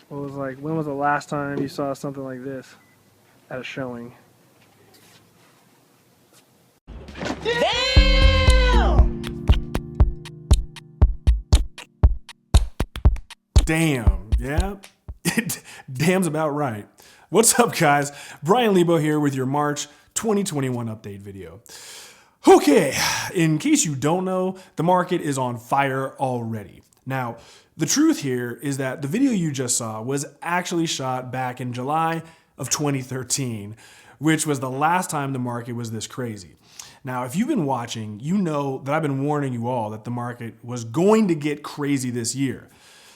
when was the last time you saw something like this at a showing? Damn, yeah? Damn's about right. What's up, guys? Bryan Lebo here with your March 2021 update video. Okay, in case you don't know, the market is on fire already. Now, the truth here is that the video you just saw was actually shot back in July of 2013, which was the last time the market was this crazy. Now, if you've been watching, you know that I've been warning you all that the market was going to get crazy this year.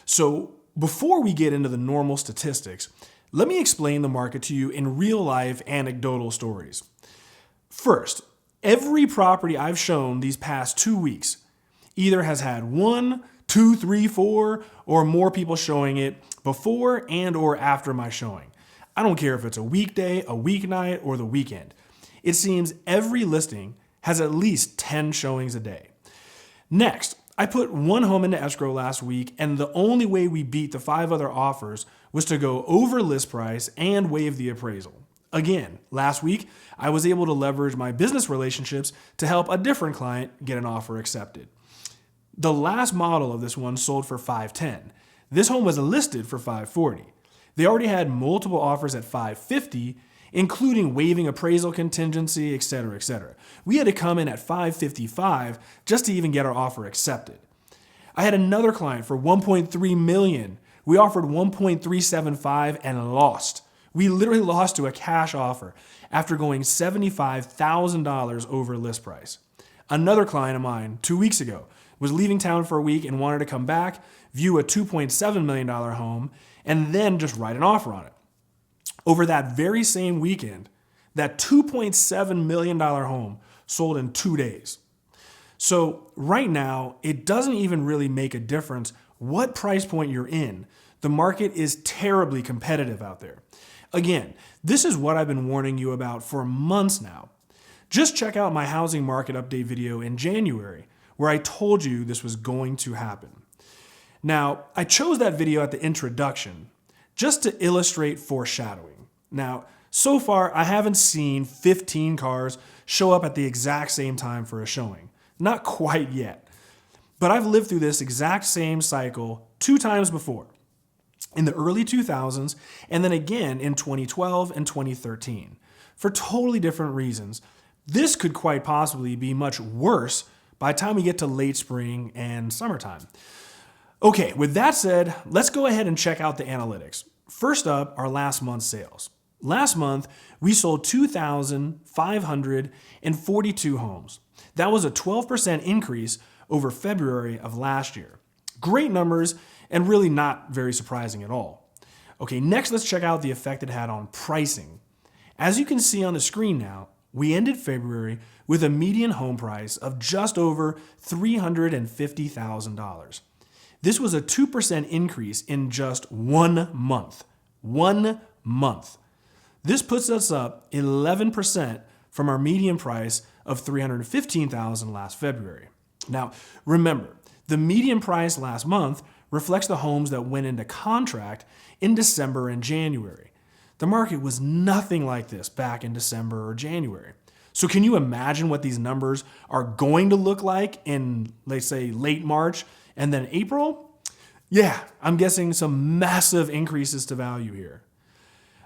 So before we get into the normal statistics, let me explain the market to you in real life anecdotal stories. First, every property I've shown these past 2 weeks either has had 1, 2, 3, 4, or more people showing it before and or after my showing. I don't care if it's a weekday, a weeknight, or the weekend. It seems every listing has at least 10 showings a day. Next, I put one home into escrow last week, and the only way we beat the 5 other offers was to go over list price and waive the appraisal. Again, last week, I was able to leverage my business relationships to help a different client get an offer accepted. The last model of this one sold for $510. This home was listed for $540. They already had multiple offers at $550, including waiving appraisal contingency, etc., etc. We had to come in at $555 just to even get our offer accepted. I had another client for $1.3 million. We offered $1.375 and lost. We literally lost to a cash offer after going $75,000 over list price. Another client of mine 2 weeks ago was leaving town for a week and wanted to come back, view a $2.7 million home, and then just write an offer on it. Over that very same weekend, that $2.7 million home sold in 2 days. So right now, it doesn't even really make a difference what price point you're in. The market is terribly competitive out there. Again, this is what I've been warning you about for months now. Just check out my housing market update video in January, where I told you this was going to happen. Now, I chose that video at the introduction just to illustrate foreshadowing. Now, so far, I haven't seen 15 cars show up at the exact same time for a showing. Not quite yet. But I've lived through this exact same cycle 2 times before, in the early 2000s, and then again in 2012 and 2013. For totally different reasons, this could quite possibly be much worse by the time we get to late spring and summertime. Okay, with that said, let's go ahead and check out the analytics. First up, our last month's sales. Last month, we sold 2,542 homes. That was a 12% increase over February of last year. Great numbers and really not very surprising at all. Okay, next let's check out the effect it had on pricing. As you can see on the screen now, we ended February with a median home price of just over $350,000. This was a 2% increase in just 1 month. 1 month. This puts us up 11% from our median price of $315,000 last February. Now, remember, the median price last month reflects the homes that went into contract in December and January. The market was nothing like this back in December or January. So can you imagine what these numbers are going to look like in, let's say, late March and then April? Yeah, I'm guessing some massive increases to value here.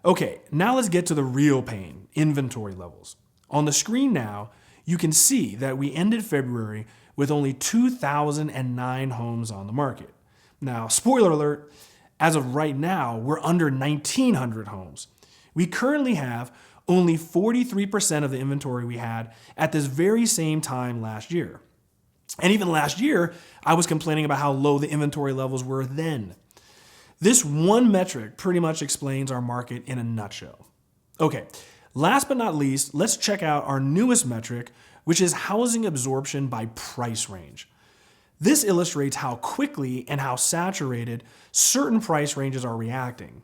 Okay, now let's get to the real pain, inventory levels. On the screen now, you can see that we ended February with only 2,009 homes on the market. Now, spoiler alert, as of right now, we're under 1,900 homes. We currently have only 43% of the inventory we had at this very same time last year. And even last year, I was complaining about how low the inventory levels were then. This one metric pretty much explains our market in a nutshell. Okay, last but not least, let's check out our newest metric, which is housing absorption by price range. This illustrates how quickly and how saturated certain price ranges are reacting.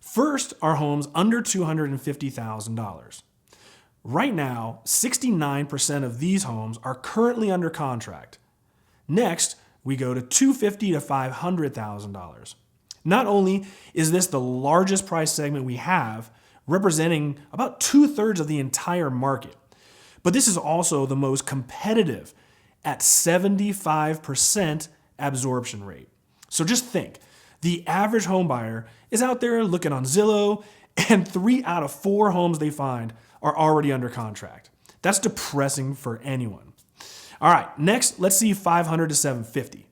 First are homes under $250,000. Right now, 69% of these homes are currently under contract. Next, we go to $250,000 to $500,000. Not only is this the largest price segment we have, representing about 2/3 of the entire market, but this is also the most competitive at 75% absorption rate. So just think, the average home buyer is out there looking on Zillow, and 3 out of 4 homes they find are already under contract. That's depressing for anyone. All right, next, let's see 500 to 750.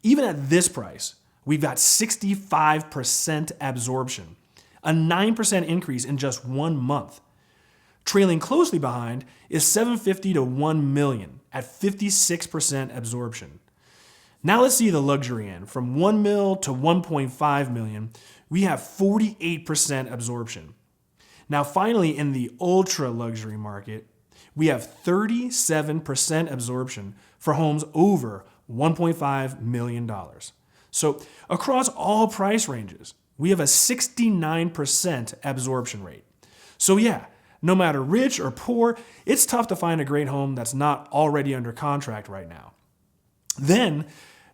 Even at this price, we've got 65% absorption, a 9% increase in just 1 month. Trailing closely behind is 750 to 1 million at 56% absorption. Now let's see the luxury end. From 1 mil to 1.5 million, we have 48% absorption. Now finally, in the ultra luxury market, we have 37% absorption for homes over $1.5 million. So across all price ranges, we have a 69% absorption rate. So yeah, no matter rich or poor, it's tough to find a great home that's not already under contract right now. Then,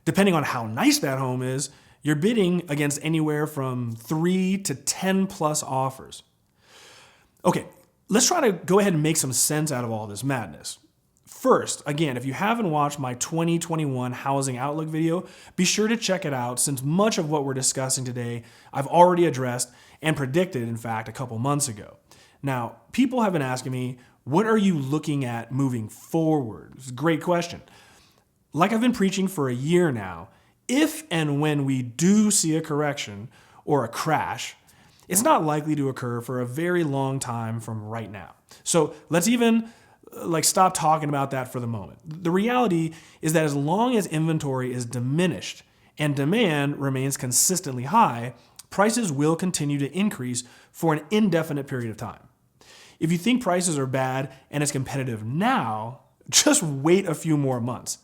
depending on how nice that home is, you're bidding against anywhere from 3 to 10 plus offers. Okay, let's try to go ahead and make some sense out of all this madness. First, again, if you haven't watched my 2021 Housing Outlook video, be sure to check it out, since much of what we're discussing today I've already addressed and predicted, in fact, a couple months ago. Now, people have been asking me, what are you looking at moving forward? It's a great question. Like I've been preaching for a year now, if and when we do see a correction or a crash, it's not likely to occur for a very long time from right now. So let's even stop talking about that for the moment. The reality is that as long as inventory is diminished and demand remains consistently high, prices will continue to increase for an indefinite period of time. If you think prices are bad and it's competitive now, just wait a few more months.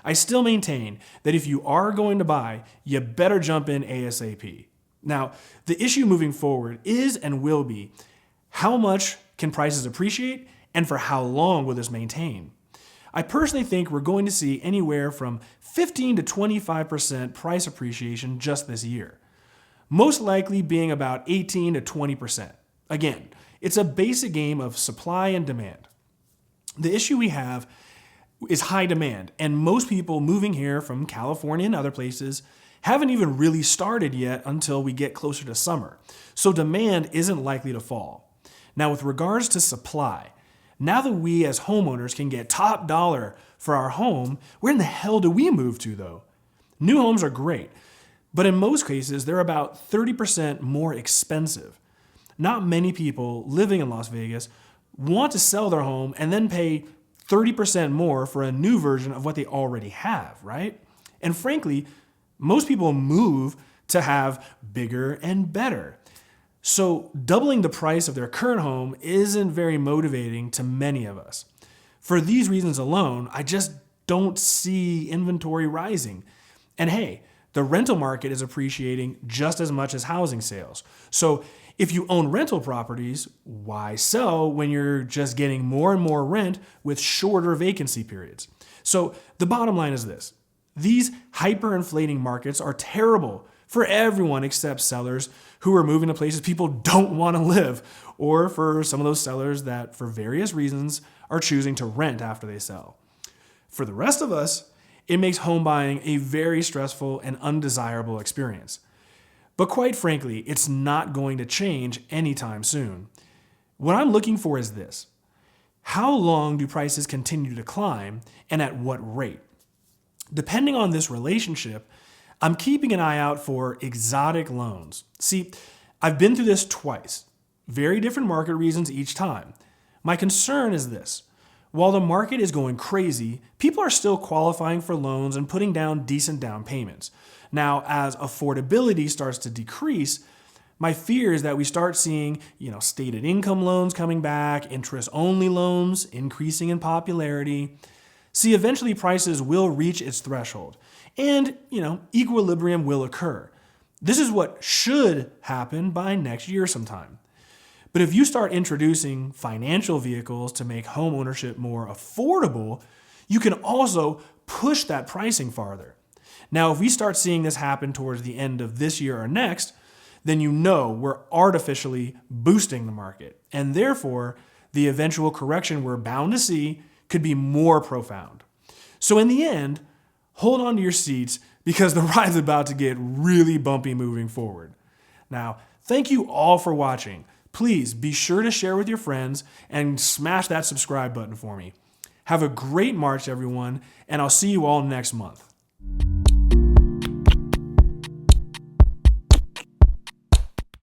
I still maintain that if you are going to buy, you better jump in ASAP. Now, the issue moving forward is and will be, how much can prices appreciate and for how long will this maintain? I personally think we're going to see anywhere from 15 to 25% price appreciation just this year, most likely being about 18 to 20%. Again, it's a basic game of supply and demand. The issue we have is high demand, and most people moving here from California and other places haven't even really started yet until we get closer to summer. So demand isn't likely to fall. Now, with regards to supply, now that we as homeowners can get top dollar for our home, where in the hell do we move to though? New homes are great, but in most cases, they're about 30% more expensive. Not many people living in Las Vegas want to sell their home and then pay 30% more for a new version of what they already have, right? And frankly, most people move to have bigger and better. So doubling the price of their current home isn't very motivating to many of us. For these reasons alone, I just don't see inventory rising. And hey, the rental market is appreciating just as much as housing sales. So if you own rental properties, why sell when you're just getting more and more rent with shorter vacancy periods? So the bottom line is this: these hyperinflating markets are terrible for everyone except sellers who are moving to places people don't want to live, or for some of those sellers that, for various reasons, are choosing to rent after they sell. For the rest of us, it makes home buying a very stressful and undesirable experience. But quite frankly, it's not going to change anytime soon. What I'm looking for is this: how long do prices continue to climb, and at what rate? Depending on this relationship, I'm keeping an eye out for exotic loans. See, I've been through this twice, very different market reasons each time. My concern is this: while the market is going crazy, people are still qualifying for loans and putting down decent down payments. Now, as affordability starts to decrease, my fear is that we start seeing, stated income loans coming back, interest-only loans increasing in popularity. See, eventually prices will reach its threshold and, equilibrium will occur. This is what should happen by next year sometime. But if you start introducing financial vehicles to make home ownership more affordable, you can also push that pricing farther. Now, if we start seeing this happen towards the end of this year or next, then you know we're artificially boosting the market. And therefore, the eventual correction we're bound to see could be more profound. So in the end, hold on to your seats because the ride's about to get really bumpy moving forward. Now, thank you all for watching. Please be sure to share with your friends and smash that subscribe button for me. Have a great March, everyone, and I'll see you all next month.